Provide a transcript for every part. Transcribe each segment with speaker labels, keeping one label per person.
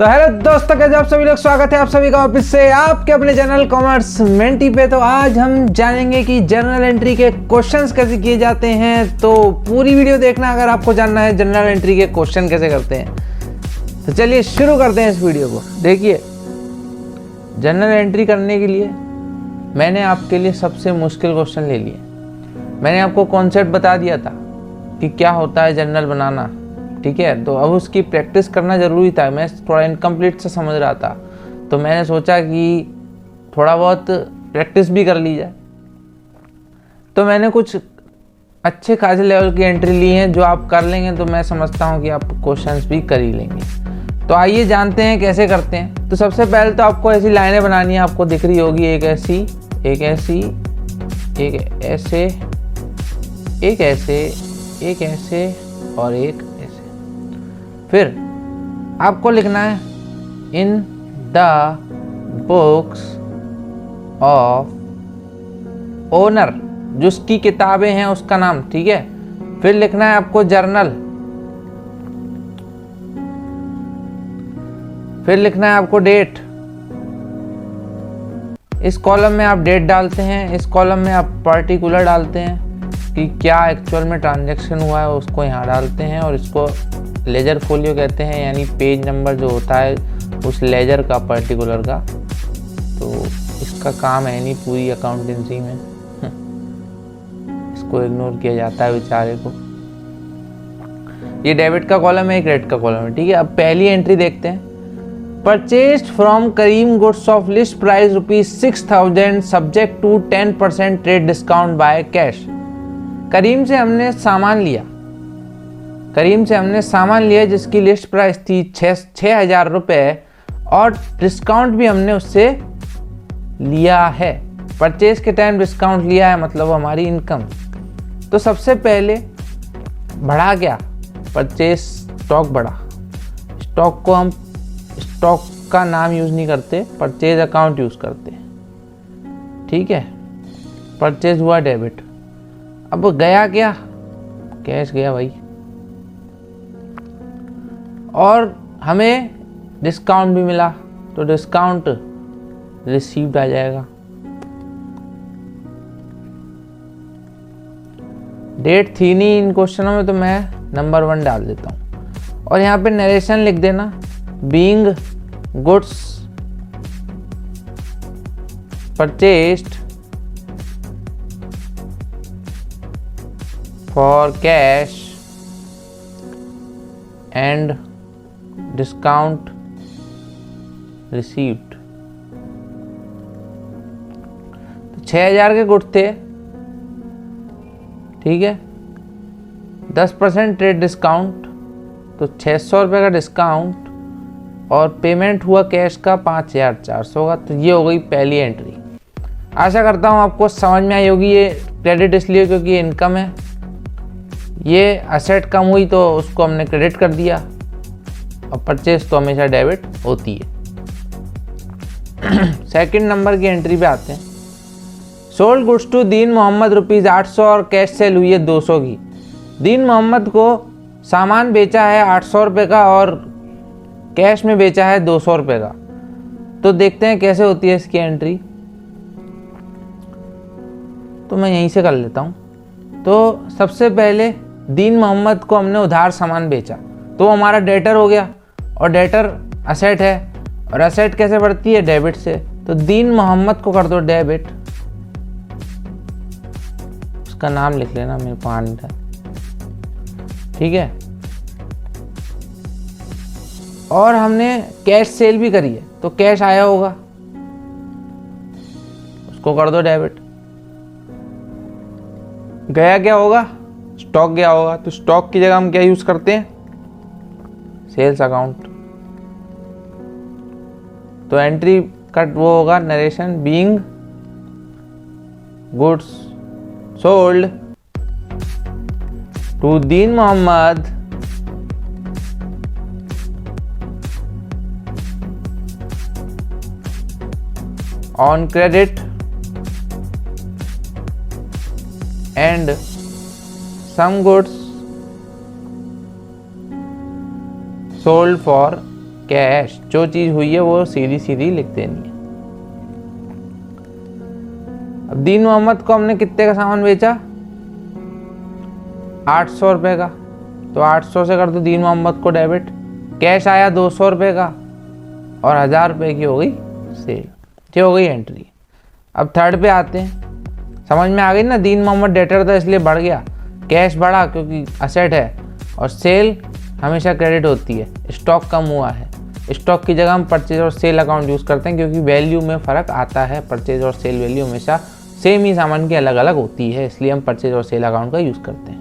Speaker 1: तो हेलो दोस्तों, कैसे आप सभी लोग, स्वागत है आप सभी का वापस से आपके अपने चैनल कॉमर्स मेंटी पे। तो आज हम जानेंगे कि जर्नल एंट्री के क्वेश्चंस कैसे किए जाते हैं। तो पूरी वीडियो देखना अगर आपको जानना है जर्नल एंट्री के क्वेश्चन कैसे करते हैं। तो चलिए शुरू करते हैं इस वीडियो को। देखिए, जर्नल एंट्री करने के लिए मैंने आपके लिए सबसे मुश्किल क्वेश्चन ले लिए। मैंने आपको कॉन्सेप्ट बता दिया था कि क्या होता है जर्नल बनाना, ठीक है। तो अब उसकी प्रैक्टिस करना ज़रूरी था। मैं थोड़ा इनकम्प्लीट से समझ रहा था, तो मैंने सोचा कि थोड़ा बहुत प्रैक्टिस भी कर ली जाए। तो मैंने कुछ अच्छे खासे लेवल की एंट्री ली हैं, जो आप कर लेंगे तो मैं समझता हूँ कि आप क्वेश्चंस भी कर ही लेंगे। तो आइए जानते हैं कैसे करते हैं। तो सबसे पहले तो आपको ऐसी लाइनें बनानी है, आपको दिख रही होगी, एक ऐसी, एक ऐसे, एक ऐसे और एक ऐसे। फिर आपको लिखना है in the books of owner, जिसकी किताबें हैं उसका नाम, ठीक है। फिर लिखना है आपको जर्नल, फिर लिखना है आपको डेट। इस कॉलम में आप डेट डालते हैं, इस कॉलम में आप पर्टिकुलर डालते हैं कि क्या एक्चुअल में ट्रांजैक्शन हुआ है, उसको यहाँ डालते हैं। और इसको लेजर फोलियो कहते हैं, यानी पेज नंबर जो होता है उस लेजर का, पर्टिकुलर का। तो इसका काम है नहीं पूरी अकाउंटेंसी में, इसको इग्नोर किया जाता है बेचारे को। ये डेबिट का कॉलम है, क्रेडिट का कॉलम है, ठीक है। अब पहली एंट्री देखते हैं। Purchased from Karim goods of list price ₹6,000 subject to 10% trade discount by cash. Karim से हमने सामान लिया, करीम से हमने सामान लिया जिसकी लिस्ट प्राइस थी 6,000 रुपये, और डिस्काउंट भी हमने उससे लिया है। परचेज के टाइम डिस्काउंट लिया है, मतलब हमारी इनकम। तो सबसे पहले बढ़ा क्या, परचेज स्टॉक बढ़ा। स्टॉक को हम स्टॉक का नाम यूज़ नहीं करते, परचेज अकाउंट यूज़ करते हैं, ठीक है। परचेज हुआ डेबिट। अब गया क्या, कैश गया भाई, और हमें डिस्काउंट भी मिला, तो डिस्काउंट रिसीव्ड आ जाएगा। डेट थी नहीं इन क्वेश्चनों में, तो मैं नंबर 1 डाल देता हूँ। और यहाँ पे नरेशन लिख देना, being goods purchased for cash and discount received. तो 6,000 के गुड्स थे, ठीक है। 10% ट्रेड डिस्काउंट, तो 600 रुपये का डिस्काउंट, और पेमेंट हुआ कैश का 5,400 का। तो ये हो गई पहली एंट्री। आशा करता हूँ आपको समझ में आई होगी। ये क्रेडिट इसलिए क्योंकि ये इनकम है, ये असेट कम हुई तो उसको हमने क्रेडिट कर दिया, और परचेज तो हमेशा डेबिट होती है। सेकंड नंबर की एंट्री पे आते हैं। Sold goods to Deen Mohammad ₹800 और कैश सेल हुई है 200 की। दीन मोहम्मद को सामान बेचा है 800 रुपये का और कैश में बेचा है 200 रुपये का। तो देखते हैं कैसे होती है इसकी एंट्री। तो मैं यहीं से कर लेता हूँ। तो सबसे पहले दीन मोहम्मद को हमने उधार सामान बेचा, तो हमारा डेटर हो गया, और डेटर असेट है, और असेट कैसे बढ़ती है, डेबिट से। तो दीन मोहम्मद को कर दो डेबिट, उसका नाम लिख लेना, मेरे को आने था, ठीक है। और हमने कैश सेल भी करी है, तो कैश आया होगा, उसको कर दो डेबिट। गया क्या होगा, स्टॉक गया होगा, तो स्टॉक की जगह हम क्या यूज करते हैं, सेल्स अकाउंट। तो एंट्री का वो होगा narration, being goods sold to Deen Mohammad on credit and some goods sold for cash, जो चीज़ हुई है वो सीधी सीधी लिख देनी है। अब दीन मोहम्मद को हमने कितने का सामान बेचा, 800 रुपये का, तो 800 से कर दो दीन मोहम्मद को डेबिट। कैश आया 200 रुपये का और 1000 रुपये की हो गई सेल, ये हो गई एंट्री। अब थर्ड पे आते हैं, समझ में आ गई ना, दीन मोहम्मद डेटर था इसलिए बढ़ गया, कैश बढ़ा क्योंकि असेट है, और सेल हमेशा क्रेडिट होती है, स्टॉक कम हुआ है। स्टॉक की जगह हम परचेज और सेल अकाउंट यूज़ करते हैं क्योंकि वैल्यू में फ़र्क आता है, परचेज और सेल वैल्यू हमेशा सेम ही सामान की अलग अलग होती है, इसलिए हम परचेज और सेल अकाउंट का यूज़ करते हैं।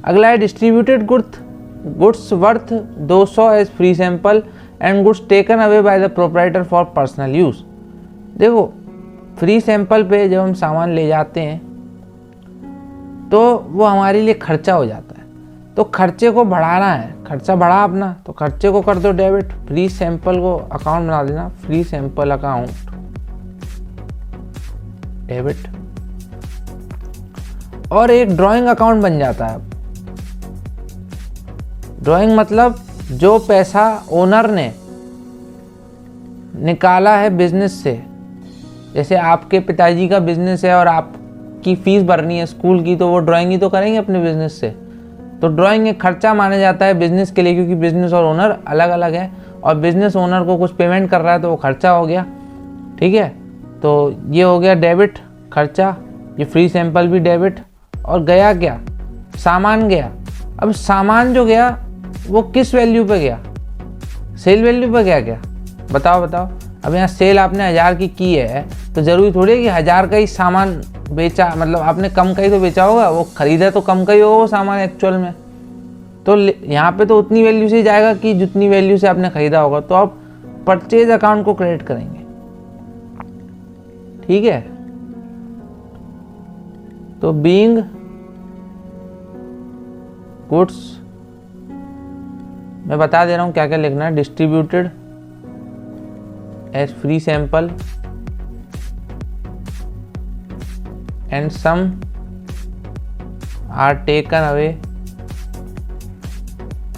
Speaker 1: अगला है distributed goods worth 200 as free sample and goods taken away by the proprietor for personal use. देखो फ्री सैंपल पे जब हम सामान ले जाते हैं तो वो हमारे लिए खर्चा हो जाता है, तो खर्चे को बढ़ाना है, खर्चा बढ़ा अपना, तो खर्चे को कर दो डेबिट, फ्री सैंपल को अकाउंट बना देना, फ्री सैंपल अकाउंट डेबिट, और एक ड्राइंग अकाउंट बन जाता है। ड्राइंग मतलब जो पैसा ओनर ने निकाला है बिजनेस से, जैसे आपके पिताजी का बिजनेस है और आपकी फीस भरनी है स्कूल की, तो वो ड्राइंग ही तो करेंगे अपने बिजनेस से, तो ड्राइंग एक खर्चा माना जाता है बिजनेस के लिए, क्योंकि बिजनेस और ओनर अलग अलग है, और बिजनेस ओनर को कुछ पेमेंट कर रहा है तो वो खर्चा हो गया। ठीक है, तो ये हो गया डेबिट खर्चा, ये फ्री सैंपल भी डेबिट, और गया क्या, सामान गया। अब सामान जो गया वो किस वैल्यू पे गया, सेल वैल्यू पे गया क्या, बताओ। अब यहाँ सेल आपने 1000 की है तो ज़रूरी थोड़ी है कि 1000 का ही सामान बेचा, मतलब आपने कम का ही तो बेचा होगा, वो खरीदा तो कम का ही होगा वो सामान एक्चुअल में, तो यहाँ पे तो उतनी वैल्यू से जाएगा कि जितनी वैल्यू से आपने खरीदा होगा, तो आप परचेज अकाउंट को क्रेडिट करेंगे। ठीक है, तो बीइंग गुड्स मैं बता दे रहा हूँ क्या क्या लिखना है, distributed as free sample and some are taken away,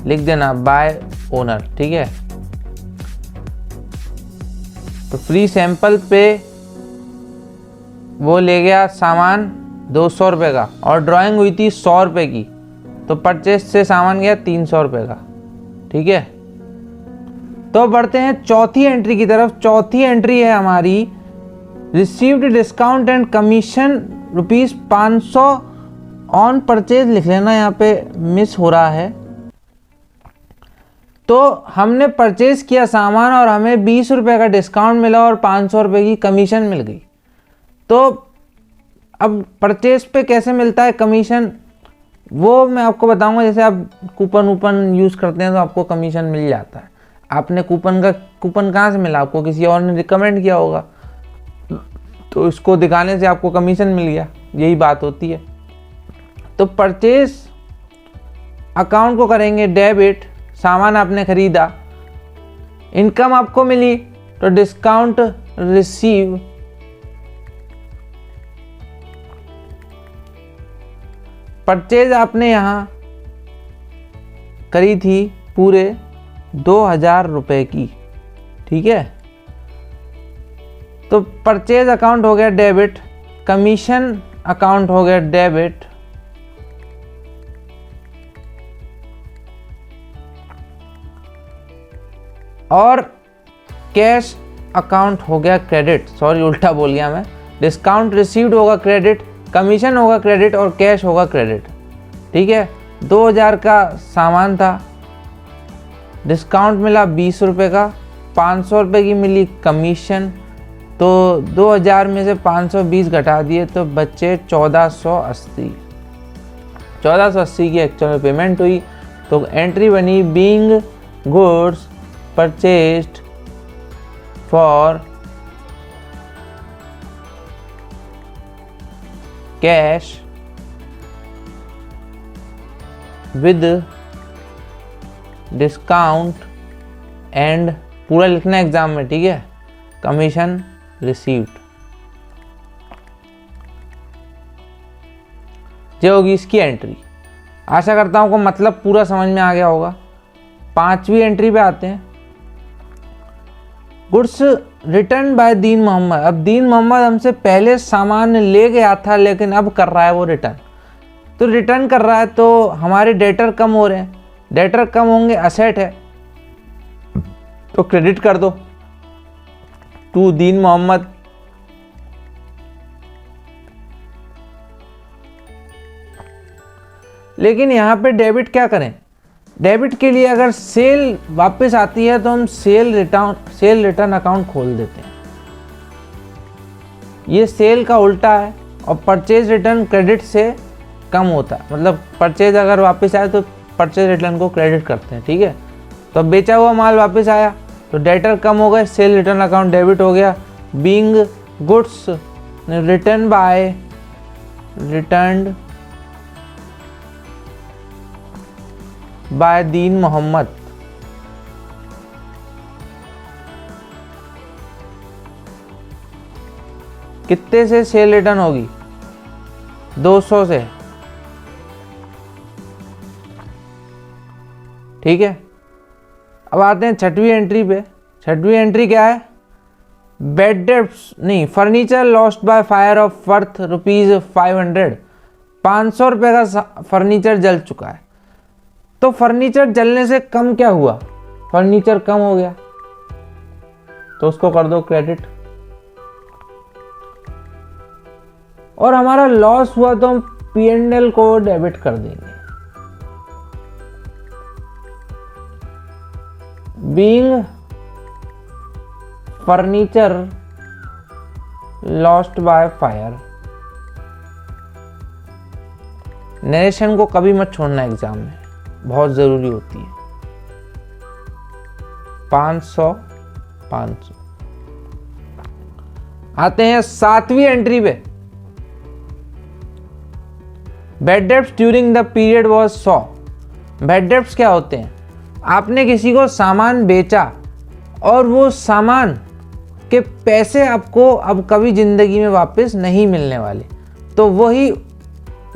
Speaker 1: लिख देना बाय ओनर। ठीक है, तो फ्री सैंपल पे वो ले गया सामान 200 रुपये का और ड्राइंग हुई थी 100 रुपये की, तो परचेज से सामान गया 300 रुपये का। ठीक है, तो बढ़ते हैं चौथी एंट्री की तरफ। चौथी एंट्री है हमारी received discount and commission ₹500 on purchase, लिख लेना, यहाँ पे मिस हो रहा है। तो हमने परचेज किया सामान और हमें 20 रुपये का डिस्काउंट मिला और 500 रुपये की कमीशन मिल गई। तो अब परचेज पे कैसे मिलता है कमीशन, वो मैं आपको बताऊंगा। जैसे आप कूपन यूज़ करते हैं तो आपको कमीशन मिल जाता है। आपने कूपन कहाँ से मिला, आपको किसी और ने रिकमेंड किया होगा, तो इसको दिखाने से आपको कमीशन मिल गया, यही बात होती है। तो परचेज अकाउंट को करेंगे डेबिट, सामान आपने खरीदा, इनकम आपको मिली तो डिस्काउंट रिसीव, परचेज आपने यहाँ करी थी पूरे 2000 रुपये की। ठीक है, तो परचेज अकाउंट हो गया डेबिट, कमीशन अकाउंट हो गया डेबिट, और कैश अकाउंट हो गया क्रेडिट। सॉरी उल्टा बोल गया मैं, डिस्काउंट रिसीव्ड होगा क्रेडिट, कमीशन होगा क्रेडिट और कैश होगा क्रेडिट। ठीक है, 2000 का सामान था, डिस्काउंट मिला 20 रुपये का, 500 रुपये की मिली कमीशन, तो 2000 में से 520 घटा दिए तो बचे 1480। 1480 की एक्चुअल में पेमेंट हुई, तो एंट्री बनी being goods purchased for cash with discount and, पूरा लिखना एग्जाम में। ठीक है, कमीशन रिसीव्ड, ये होगी इसकी एंट्री। आशा करता हूँ को मतलब पूरा समझ में आ गया होगा। 5वीं एंट्री पे आते हैं, गुड्स रिटर्न बाय दीन मोहम्मद। अब दीन मोहम्मद हमसे पहले सामान ले गया था लेकिन अब कर रहा है वो रिटर्न, तो रिटर्न कर रहा है तो हमारे डेटर कम हो रहे हैं, डेटर कम होंगे, असेट है तो क्रेडिट कर दो टू दीन मोहम्मद। लेकिन यहाँ पे डेबिट क्या करें, डेबिट के लिए अगर सेल वापस आती है तो हम सेल रिटर्न अकाउंट खोल देते हैं। ये सेल का उल्टा है और परचेज रिटर्न क्रेडिट से कम होता है, मतलब परचेज अगर वापस आए तो परचेज रिटर्न को क्रेडिट करते हैं, ठीक है। तो बेचा हुआ माल वापस आया तो डेटर कम हो गए, सेल रिटर्न अकाउंट डेबिट हो गया। बीइंग गुड्स रिटर्न बाय दीन मोहम्मद, कितने से सेल रिटर्न होगी, 200 से, ठीक है। अब आते हैं 6वीं एंट्री पे। 6वीं एंट्री क्या है, बेड डेब्ट्स नहीं, furniture lost by fire of worth ₹500, 500 रुपये का फर्नीचर जल चुका है। तो फर्नीचर जलने से कम क्या हुआ, फर्नीचर कम हो गया तो उसको कर दो क्रेडिट। और हमारा लॉस हुआ तो हम P&L को डेबिट कर देंगे। Being furniture lost by fire. Narration को कभी मत छोड़ना एग्जाम में, बहुत जरूरी होती है। 500। आते हैं 7वीं एंट्री पे, bad debts during the period was 100। Bad debts क्या होते हैं, आपने किसी को सामान बेचा और वो सामान के पैसे आपको अब कभी जिंदगी में वापस नहीं मिलने वाले, तो वही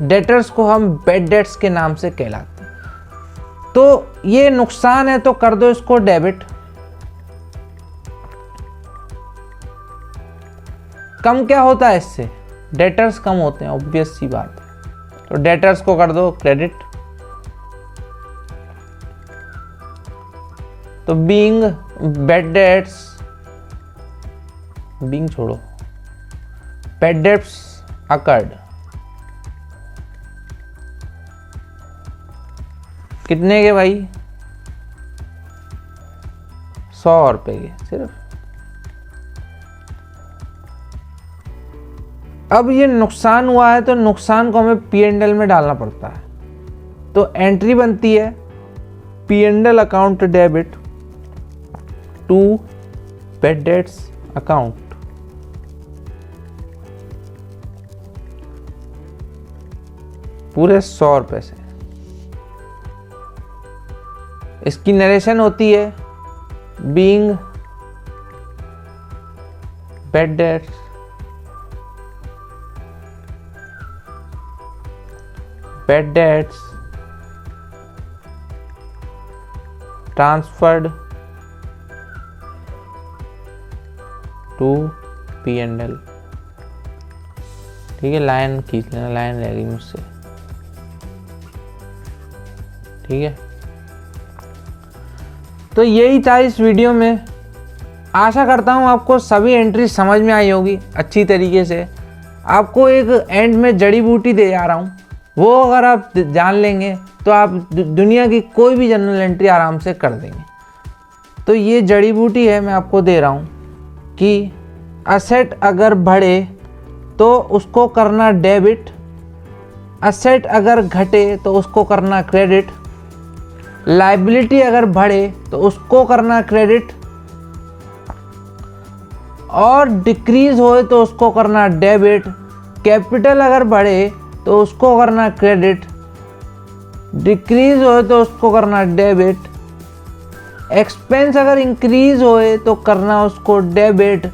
Speaker 1: डेटर्स को हम बैड डेट्स के नाम से कहलाते हैं। तो ये नुकसान है तो कर दो इसको डेबिट। कम क्या होता है इससे, डेटर्स कम होते हैं, ऑब्वियस सी बात है, तो डेटर्स को कर दो क्रेडिट। तो बीइंग बैड डेट्स, बीइंग छोड़ो, बैड डेट्स अकर्ड, कितने के भाई, 100 रुपए के सिर्फ। अब ये नुकसान हुआ है तो नुकसान को हमें P&L में डालना पड़ता है, तो एंट्री बनती है P&L account debit to bad debts account. पूरे 100 रुपए से। इसकी नरेशन होती है being bad debts transferred to P&L, ठीक है। लाइन खींच लेना, लाइन रह गई मुझसे, ठीक है। तो यही था इस वीडियो में। आशा करता हूँ आपको सभी एंट्री समझ में आई होगी अच्छी तरीके से। आपको एक एंड में जड़ी बूटी दे जा रहा हूँ, वो अगर आप जान लेंगे तो आप दुनिया की कोई भी जनरल एंट्री आराम से कर देंगे। तो ये जड़ी बूटी है, मैं आपको दे रहा हूँ कि असेट अगर बढ़े तो उसको करना डेबिट, असेट अगर घटे तो उसको करना क्रेडिट, लायबिलिटी अगर बढ़े तो उसको करना क्रेडिट, और डिक्रीज होए तो उसको करना डेबिट, कैपिटल अगर बढ़े तो उसको करना क्रेडिट, डिक्रीज होए तो उसको करना डेबिट, एक्सपेंस अगर इंक्रीज होए तो करना उसको डेबिट,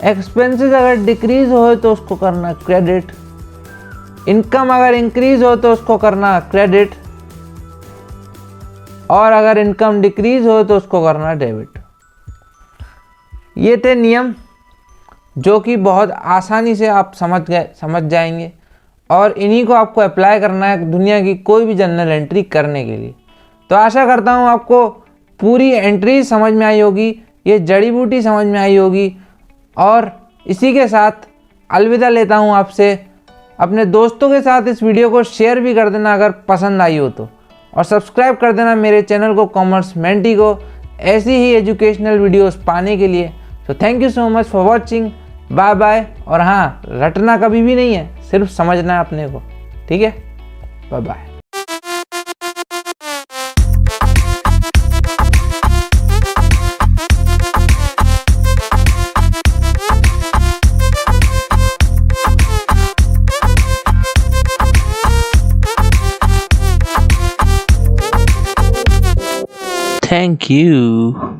Speaker 1: एक्सपेंसेस अगर डिक्रीज होए तो उसको करना क्रेडिट, इनकम अगर इंक्रीज हो तो उसको करना क्रेडिट, और अगर इनकम डिक्रीज हो तो उसको करना डेबिट। ये थे नियम जो कि बहुत आसानी से आप समझ जाएंगे और इन्हीं को आपको अप्लाई करना है दुनिया की कोई भी जर्नल एंट्री करने के लिए। तो आशा करता हूँ आपको पूरी एंट्री समझ में आई होगी, ये जड़ी बूटी समझ में आई होगी। और इसी के साथ अलविदा लेता हूँ आपसे। अपने दोस्तों के साथ इस वीडियो को शेयर भी कर देना अगर पसंद आई हो तो, और सब्सक्राइब कर देना मेरे चैनल को कॉमर्स मेंटी को ऐसी ही एजुकेशनल वीडियोस पाने के लिए। तो thank you so much for watching, bye bye. और हाँ, रटना कभी भी नहीं है, सिर्फ समझना है अपने को, ठीक है? Bye bye. Thank you.